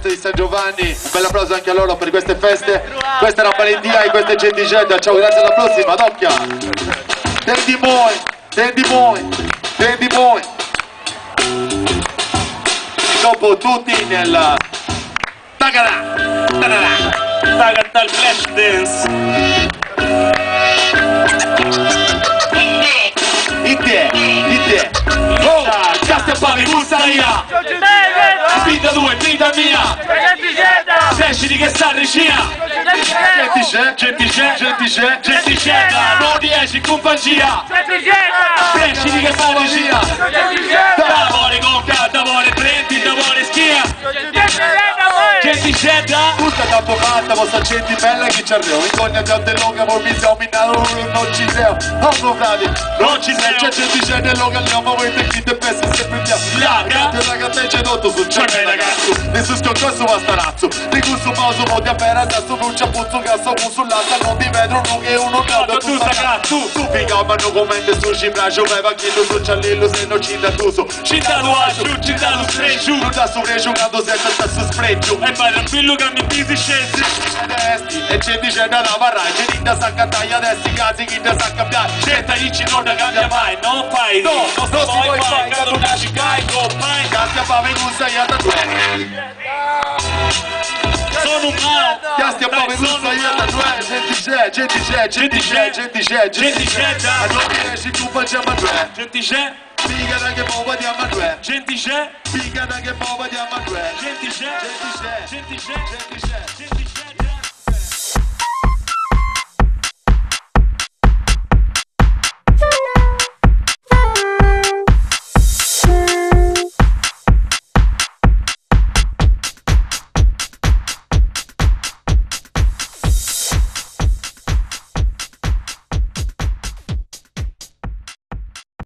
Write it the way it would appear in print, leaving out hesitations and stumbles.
feste di San Giovanni, un bel applauso anche a loro per queste feste. Questa era Valentina e questa è Gentigetta. Ciao, grazie, alla prossima, doppia. Tendi moi, tendi moi, tendi moi. Dopo tutti nel Tagada, Tagada il flash dance. Ite, oh, cazzo pavi gustaia. Vita tua, vita mia. Decidi che sta regia. Genticetta, non riesci in compagnia. Decidi che sta regia. D'amore con d'amore prendi, d'amore schia. Genticetta. Tutta dopo fatta, vostra gente bella che ci arriva. Incognati a lunga, voi mi siamo minato, non ci siamo. Oh, frati, non ci siamo. C'è genticetta e lunga, li amo, voi te chi te pensa sempre più. Laga, te c'è tutto su ciò che ragazzo. Nessuno sconcorso va starazzo. Di questo pauso, mo' di appena adesso non c'è puzzo, cazzo, un sull'alta, non ti vedo, non che uno caldo. Tu sacrazzo. Tu figa, ma non commenti su Cibraggio, vai va chi lo su ciallillo, se non ci da tuso. Ci da lo aggiù, ci da lo spregio. Non da su giocando senza il tasso spregio. E vai tranquillo che mi pisi scesi. E c'è dice da lavorare, c'è chi da sa cantare, adesso i casi chi da sa cambiare. Scelta dici non da cambia mai, non fai. No, non si puoi fare, che non nasci carico, pai. Cazzo fa venusa io da due. Sono un mao. Cazzo fa venusa io da due. Genticetta. A non riesci tu facciamo due. Genticetta. Figa da che poi vediamo a due. Genticetta. Figa da che poi vediamo a due. Genticetta.